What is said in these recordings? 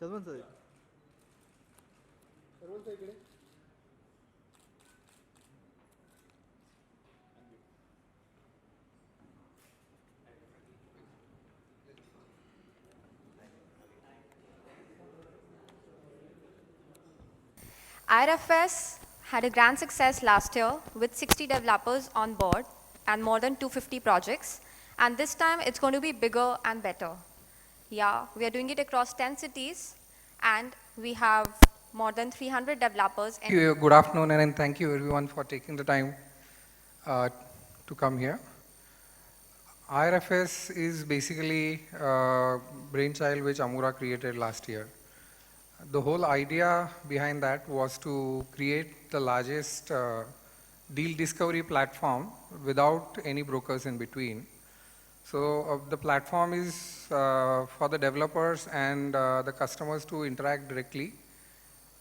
Sharman sir. IRFS had a grand success last year with 60 developers on board and more than 250 projects. And this time it's going to be bigger and better. Yeah, we are doing it across 10 cities and we have more than 300 developers. Good afternoon, and thank you everyone for taking the time to come here. IRFS is basically a brainchild which Amura created last year. The whole idea behind that was to create the largest deal discovery platform without any brokers in between. So the platform is for the developers and the customers to interact directly,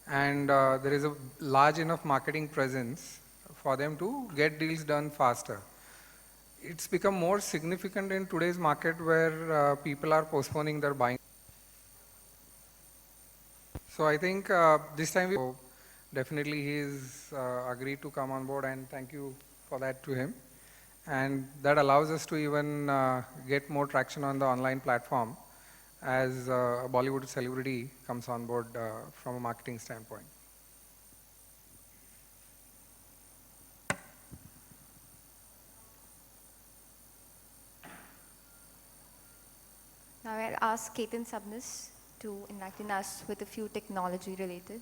and there is a large enough marketing presence for them to get deals done faster. It's become more significant in today's market where people are postponing their buying. So I think this time definitely he's agreed to come on board, and thank you for that to him. And that allows us to even get more traction on the online platform as a Bollywood celebrity comes on board from a marketing standpoint. Now I'll ask Ketan Sabnis to enlighten us with a few technology related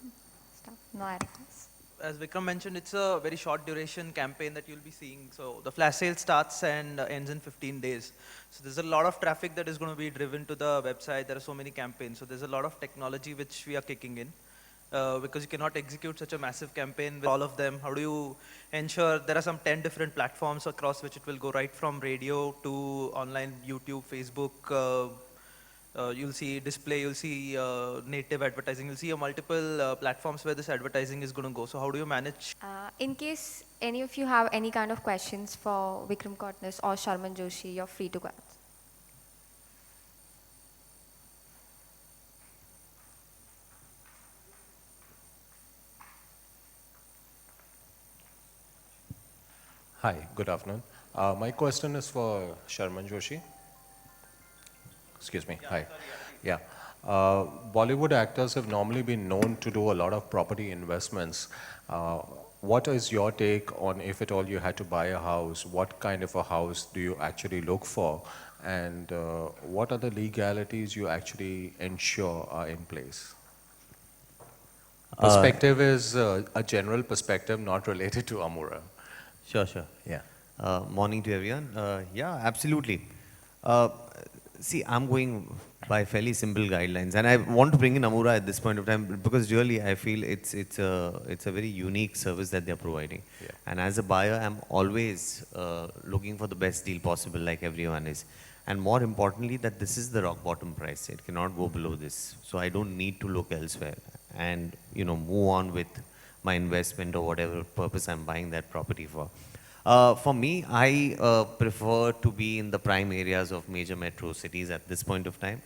stuff. No IRFS. As Vikram mentioned, it's a very short duration campaign that you'll be seeing. So the flash sale starts and ends in 15 days. So there's a lot of traffic that is going to be driven to the website. There are so many campaigns. So there's a lot of technology which we are kicking in because you cannot execute such a massive campaign with all of them. How do you ensure there are some 10 different platforms across which it will go right from radio to online, YouTube, Facebook, you'll see display, you'll see native advertising, you'll see multiple platforms where this advertising is going to go. So how do you manage? In case any of you have any kind of questions for Vikram Kotnis or Sharman Joshi, you're free to go. Hi, good afternoon. My question is for Sharman Joshi. Excuse me. Hi. Yeah. Bollywood actors have normally been known to do a lot of property investments. What is your take on, if at all you had to buy a house, what kind of a house do you actually look for? And what are the legalities you actually ensure are in place? Perspective is a general perspective, not related to Amura. Sure. Yeah. Morning to everyone. Yeah, absolutely. See, I'm going by fairly simple guidelines, and I want to bring in Amura at this point of time because really I feel it's a very unique service that they're providing. Yeah. And as a buyer, I'm always looking for the best deal possible, like everyone is. And more importantly, that this is the rock bottom price. It cannot go below this. So I don't need to look elsewhere and move on with my investment or whatever purpose I'm buying that property for. For me, I prefer to be in the prime areas of major metro cities at this point of time.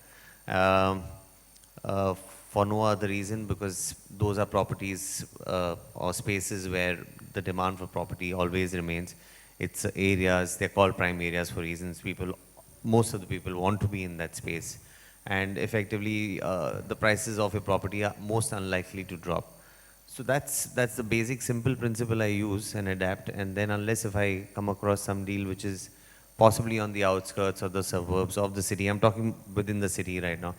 For no other reason, because those are properties or spaces where the demand for property always remains. It's areas, they're called prime areas for reasons. Most of the people want to be in that space. And effectively, the prices of a property are most unlikely to drop. So that's the basic simple principle I use and adapt. And then unless if I come across some deal which is possibly on the outskirts or the suburbs of the city, I'm talking within the city right now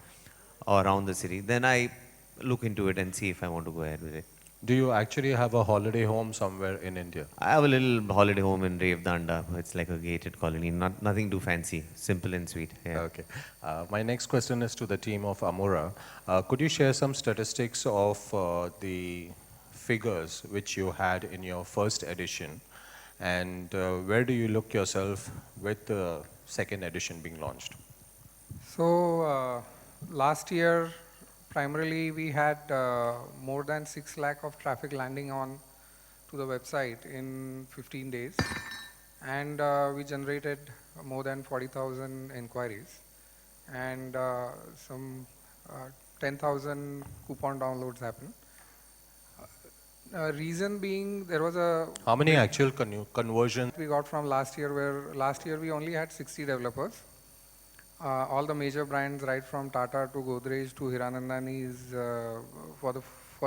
or around the city, then I look into it and see if I want to go ahead with it. Do you actually have a holiday home somewhere in India? I have a little holiday home in Revdanda. It's like a gated colony, nothing too fancy, simple and sweet. Yeah. Okay. My next question is to the team of Amura. Could you share some statistics of the figures which you had in your first edition, and where do you look yourself with the second edition being launched? So last year, primarily we had more than 6 lakh of traffic landing on to the website in 15 days, and we generated more than 40,000 inquiries, and some 10,000 coupon downloads happen. Reason being, there was a How many actual conversions? we got from last year, where last year we only had 60 developers. All the major brands, right from Tata to Godrej to Hiranandani's, for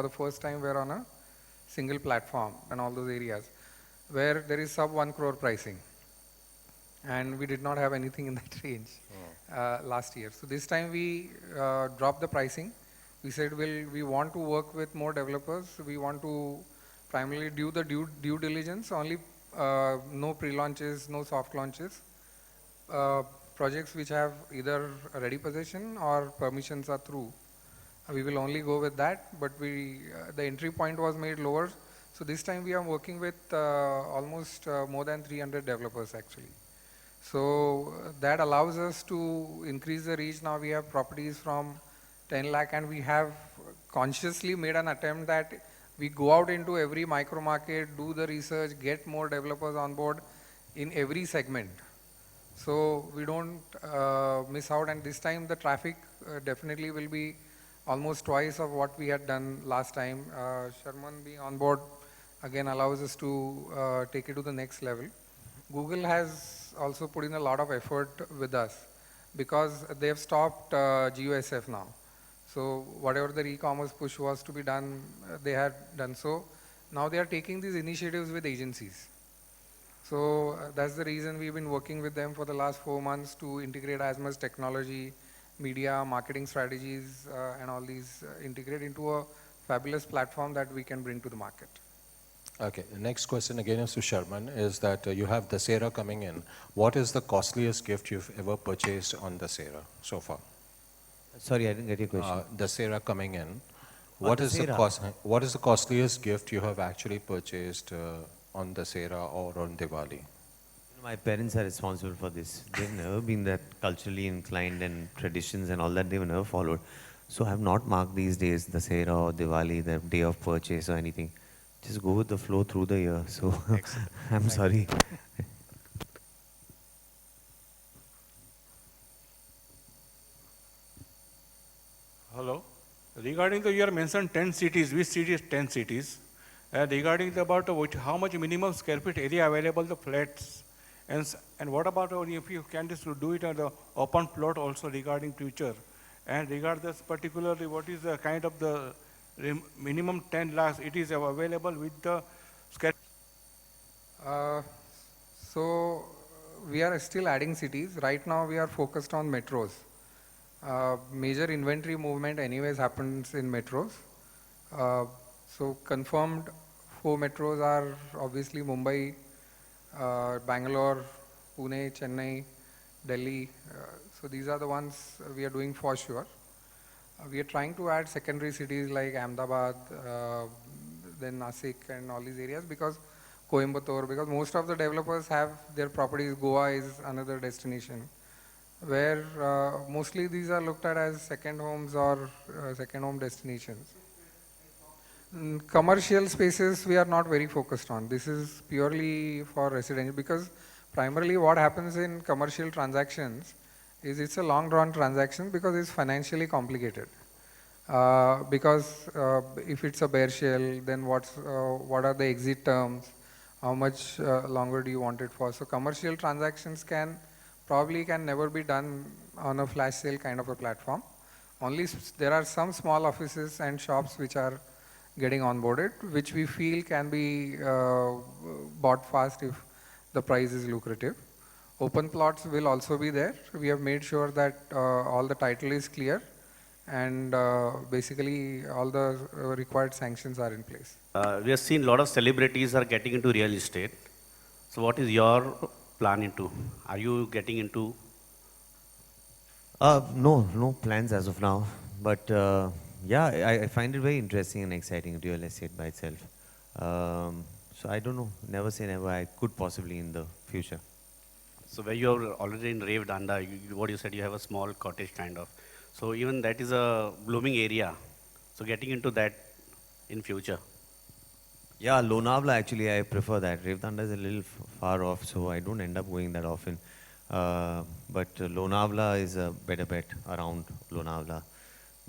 the first time were on a single platform and all those areas where there is sub 1 crore pricing. And we did not have anything in that range last year. So this time we dropped the pricing. We said we want to work with more developers. We want to primarily do the due diligence, only no pre-launches, no soft launches. Projects which have either a ready possession or permissions are through. We will only go with that, but the entry point was made lower. So this time we are working with almost more than 300 developers actually. So that allows us to increase the reach. Now we have properties from 10 lakh, and we have consciously made an attempt that we go out into every micro market, do the research, get more developers on board in every segment. So we don't miss out, and this time the traffic definitely will be almost twice of what we had done last time. Sharman being on board again allows us to take it to the next level. Google has also put in a lot of effort with us because they have stopped GUSF now. So whatever the e-commerce push was to be done, they had done so. Now they are taking these initiatives with agencies. So that's the reason we've been working with them for the last 4 months to integrate as much technology, media, marketing strategies, and all these integrate into a fabulous platform that we can bring to the market. Okay, the next question again is to Sharman, is that you have Dussehra coming in. What is the costliest gift you've ever purchased on Dussehra so far? Sorry, I didn't get your question. Dussehra coming in. Oh, What is the Dussehra. what is the costliest gift you have actually purchased on Dussehra or on Diwali? My parents are responsible for this. They've never been that culturally inclined, and traditions and all that they've never followed. So I have not marked these days, Dussehra or Diwali, the day of purchase or anything. Just go with the flow through the year. So I'm sorry. Hello. Regarding the, you are mentioned 10 cities, which cities 10 cities? Regarding about how much minimum square feet area available, the flats, and what about if you can just do it on the open plot also regarding future? And regardless particularly what is the kind of the minimum 10 lakhs it is available with the square. So we are still adding cities. Right now we are focused on metros. Major inventory movement anyways happens in metros. So confirmed 4 metros are obviously Mumbai, Bangalore, Pune, Chennai, Delhi. So these are the ones we are doing for sure. We are trying to add secondary cities like Ahmedabad, then Nasik and all these areas, because Coimbatore, because most of the developers have their properties. Goa is another destination where mostly these are looked at as second homes or second home destinations. Commercial spaces we are not very focused on. This is purely for residential, because primarily what happens in commercial transactions is it's a long drawn transaction because it's financially complicated. Because if it's a bare shell, then what are the exit terms? How much longer do you want it for? So commercial transactions probably can never be done on a flash sale kind of a platform. Only there are some small offices and shops which are getting onboarded, which we feel can be bought fast if the price is lucrative. Open plots will also be there. We have made sure that all the title is clear, and basically all the required sanctions are in place. We have seen a lot of celebrities are getting into real estate. So what is your plan into? Are you getting into? No plans as of now. But yeah, I find it very interesting and exciting, real estate by itself. So I don't know, never say never. I could possibly in the future. So where you are already in Rave Danda, what you said, you have a small cottage kind of. So even that is a blooming area. So getting into that in future. Yeah, Lonavala actually I prefer that. Revdanda is a little far off, so I don't end up going that often. But Lonavala is a better bet around Lonavala.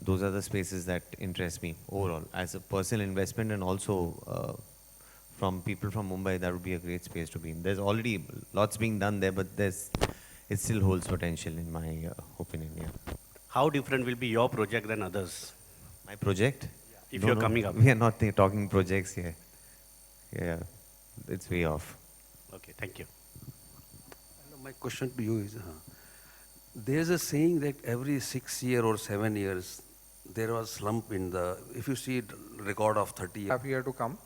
those are the spaces that interest me overall as a personal investment, and also from people from Mumbai, that would be a great space to be in. There's already lots being done there, but it still holds potential in my opinion. Yeah. How different will be your project than others? My project? If No, you're no, coming up. we are not talking projects here. Yeah, it's way off. Okay, thank you. My question to you is, there's a saying that every 6 years or 7 years, there was slump in the, if you see record of 30 years. Half year to come,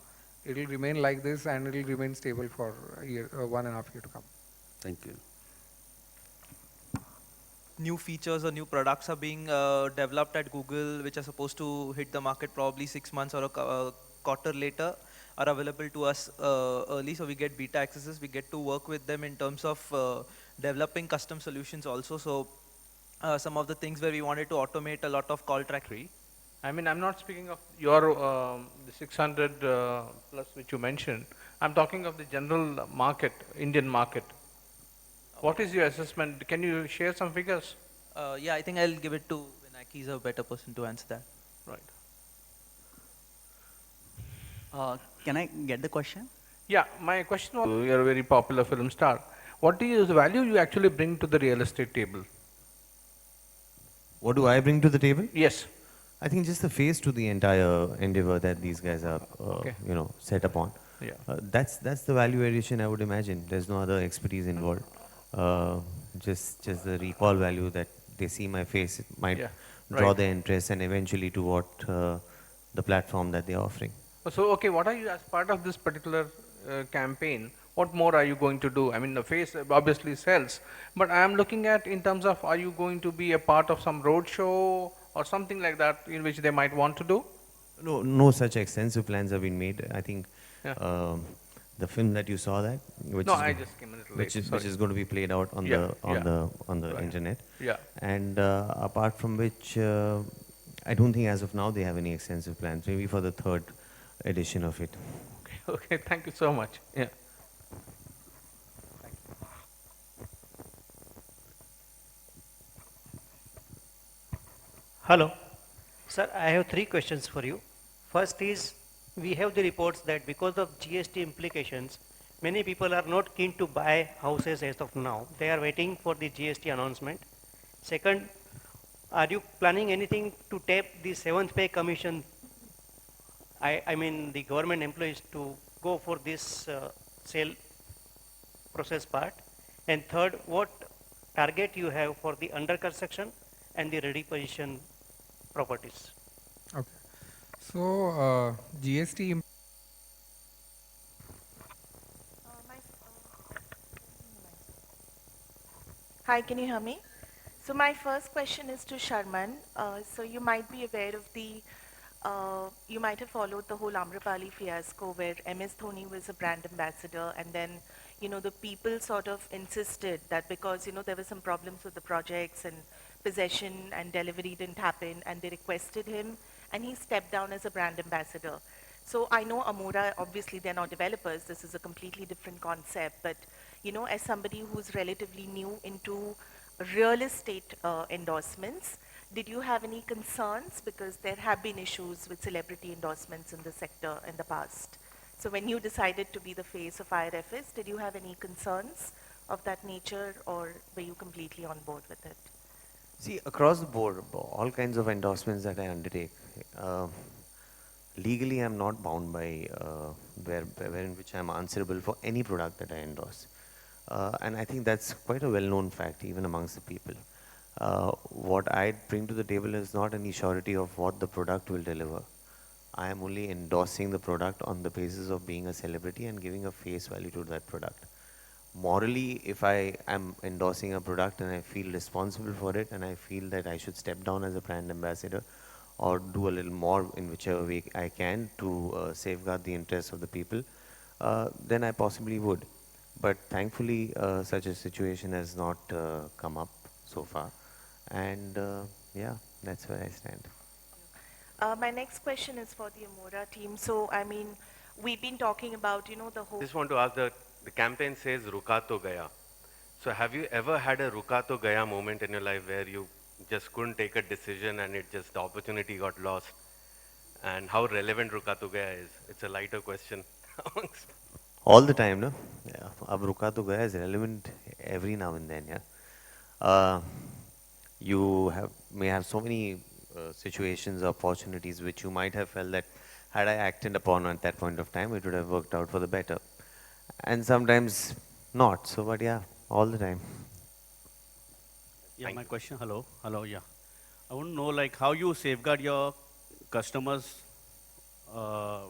it will remain like this and it will remain stable for a year, 1.5 year to come. Thank you. New features or new products are being developed at Google, which are supposed to hit the market probably 6 months or a quarter later, are available to us early. So we get beta accesses. We get to work with them in terms of developing custom solutions also. So some of the things where we wanted to automate a lot of call tracking. I mean, I'm not speaking of your the 600 plus which you mentioned. I'm talking of the general market, Indian market. What is your assessment? Can you share some figures? Yeah, I think I'll give it to Vinaki. He's a better person to answer that. Right. Can I get the question? Yeah, my question was, you're a very popular film star. What is the value you actually bring to the real estate table? What do I bring to the table? Yes. I think just the face to the entire endeavor that these guys are, Okay. set upon. Yeah. That's the value addition I would imagine. There's no other expertise involved. Just the recall value that they see my face, it might Yeah, draw right. their interest and eventually to what the platform that they're offering. So, okay, what are you, as part of this particular campaign, what more are you going to do? I mean, the face obviously sells, but I am looking at in terms of, are you going to be a part of some road show or something like that in which they might want to do? No such extensive plans have been made. I think Yeah. the film that you saw that, which No, is I just came a little late, which is going to be played out on Yeah, the Right. internet. Yeah. And apart from which, I don't think as of now they have any extensive plans. Maybe for the third edition of it. Okay, okay, thank you so much. Yeah. Hello. Sir, I have 3 questions for you. First is, we have the reports that because of GST implications, many people are not keen to buy houses as of now. They are waiting for the GST announcement. Second, are you planning anything to tap the 7th pay commission? I mean the government employees to go for this sale process part. And third, what target you have for the under construction and the ready position properties? Okay. So GST. Hi, can you hear me? So my first question is to Sharman. So you might be aware of you might have followed the whole Amrapali fiasco where MS Dhoni was a brand ambassador, and then, the people sort of insisted that because, there were some problems with the projects and possession and delivery didn't happen, and they requested him, and he stepped down as a brand ambassador. So I know Amora, obviously they're not developers, this is a completely different concept, but, as somebody who's relatively new into real estate endorsements, did you have any concerns? Because there have been issues with celebrity endorsements in the sector in the past. So when you decided to be the face of IRFS, did you have any concerns of that nature, or were you completely on board with it? See, across the board, all kinds of endorsements that I undertake, legally I'm not bound by in which I'm answerable for any product that I endorse. And I think that's quite a well-known fact even amongst the people. What I bring to the table is not any surety of what the product will deliver. I am only endorsing the product on the basis of being a celebrity and giving a face value to that product. Morally, if I am endorsing a product and I feel responsible for it and I feel that I should step down as a brand ambassador or do a little more in whichever way I can to safeguard the interests of the people, then I possibly would. But thankfully, such a situation has not come up so far. And yeah, that's where I stand. My next question is for the Amora team. So, I mean, we've been talking about, the whole... Just want to ask, the campaign says Ruka to Gaya. So have you ever had a Ruka to Gaya moment in your life where you just couldn't take a decision and it just, the opportunity got lost? And how relevant Ruka To Gaya is? It's a lighter question amongst. All the time, no? Yeah. Ab Ruka To Gaya is relevant every now and then, yeah. You may have so many situations, opportunities which you might have felt that had I acted upon at that point of time, it would have worked out for the better. And sometimes not. So, but yeah, all the time. Yeah, my question, hello, yeah. I want to know like how you safeguard your customers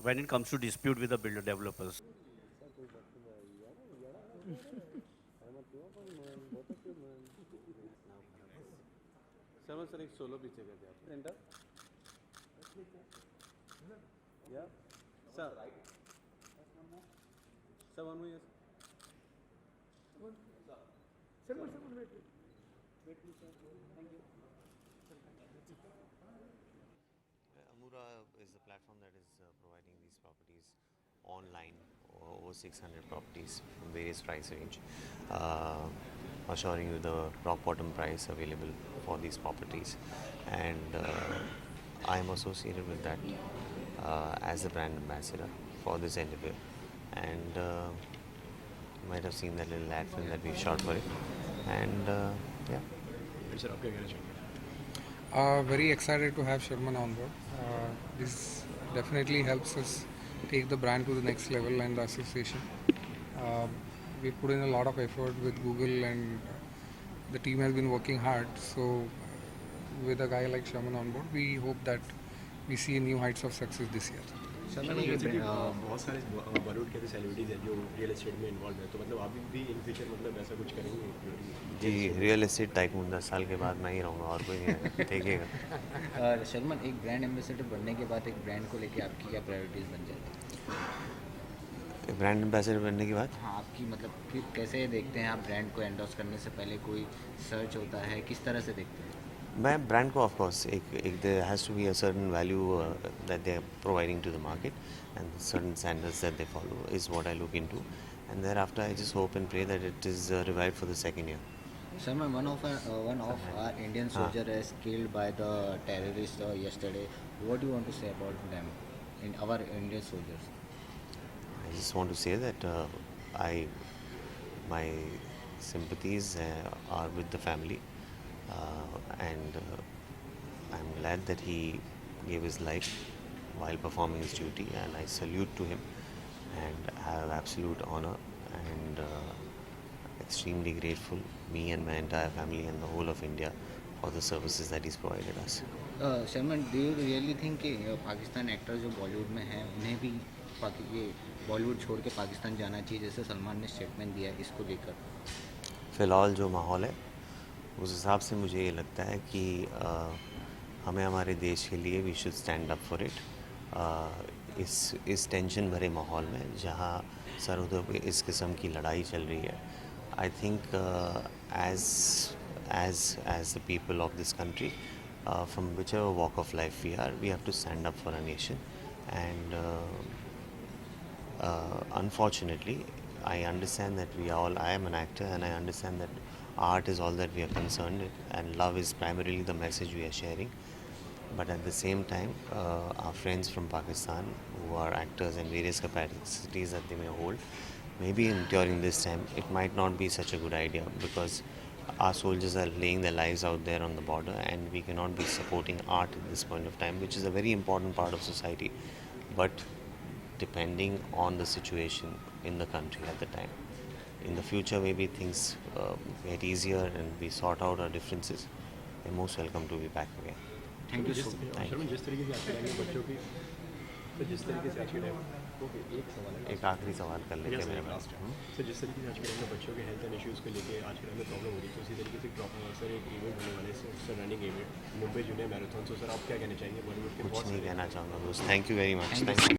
when it comes to dispute with the builder developers. Amura is the platform that is providing these properties online, over 600 properties from various price range, assuring you the rock bottom price available for these properties. And I am associated with that as a brand ambassador for this endeavor. And you might have seen that little ad film that we've shot for it. And yeah. Very excited to have Sharman on board. This definitely helps us take the brand to the next level and the association. We put in a lot of effort with Google and the team has been working hard. So with a guy like Sharman on board, we hope that we see new heights of success this year. Sharman जैसे कि बहुत सारे बॉलीवुड के celebrities हैं जो real estate में involve हैं, तो मतलब आप भी इन फ्यूचर मतलब ऐसा कुछ करेंगे? जी, रियल एस्टेट टाइकून 10 साल के बाद मैं ही रहूँगा और कोई नहीं रहेगा, देखिएगा। शर्मन, एक ब्रांड एम्बेसडर बनने के बाद एक ब्रांड को लेके आपकी क्या प्रायोरिटीज़ बन जाती है? ब्रांड एम्बेसडर बनने के बाद? हाँ, आपकी मतलब फिर कैसे देखते हैं आप ब्रांड को एंडोर्स करने से पहले? कोई सर्च होता है, किस तरह से देखते हैं? मैं ब्रांड को ऑफ कोर्स एक there has to be a certain value that they are providing to the market and certain standards that they follow is what I look into, and thereafter I just hope and pray that it is revived for the second year. Sharman, one of our Indian soldier is killed by the terrorists yesterday. What do you want to say about them, in our Indian soldiers? I just want to say that my sympathies are with the family, and I'm glad that he gave his life while performing his duty, and I salute to him and have absolute honor and extremely grateful, me and my entire family and the whole of India, for the services that he's provided us. Sharman, do you really think कि Pakistan actor जो बॉलीवुड में हैं उन्हें भी ये बॉलीवुड छोड़ के पाकिस्तान जाना चाहिए, जैसे सलमान ने स्टेटमेंट दिया है इसको लेकर? फ़िलहाल जो माहौल है उस हिसाब से मुझे ये लगता है कि हमें हमारे देश के लिए we should stand up for it. इस टेंशन भरे माहौल में जहाँ सरहदों पे इस किस्म की लड़ाई चल रही है, I think as the people of this country, from whichever walk of life we are, we have to stand up for our nation. And unfortunately, I understand that I am an actor, and I understand that art is all that we are concerned with, and love is primarily the message we are sharing. But at the same time, our friends from Pakistan who are actors in various capacities that they may hold, maybe during this time it might not be such a good idea, because our soldiers are laying their lives out there on the border, and we cannot be supporting art at this point of time, which is a very important part of society. But depending on the situation in the country at the time, in the future maybe things get easier and we sort out our differences, you're most welcome to be back again. Thank you so much. Thank you. जिस तरीके से आज के time में बच्चों की, तो जिस तरीके से आज के टाइम, ओके एक सवाल है, एक आखिरी सवाल कर लेते हैं मेरे पास. सर जिस तरीके से आज के टाइम में बच्चों के हेल्थ एंड इश्यूज़ को लेके आज के टाइम में प्रॉब्लम हो रही है, तो उसी तरीके से सर एक इवेंट होने वाले sir running event Mumbai junior marathon, तो सर आप क्या कहना चाहेंगे बॉलीवुड के? कुछ नहीं कहना चाहूँगा दोस्त. Thank you very much. Thank you.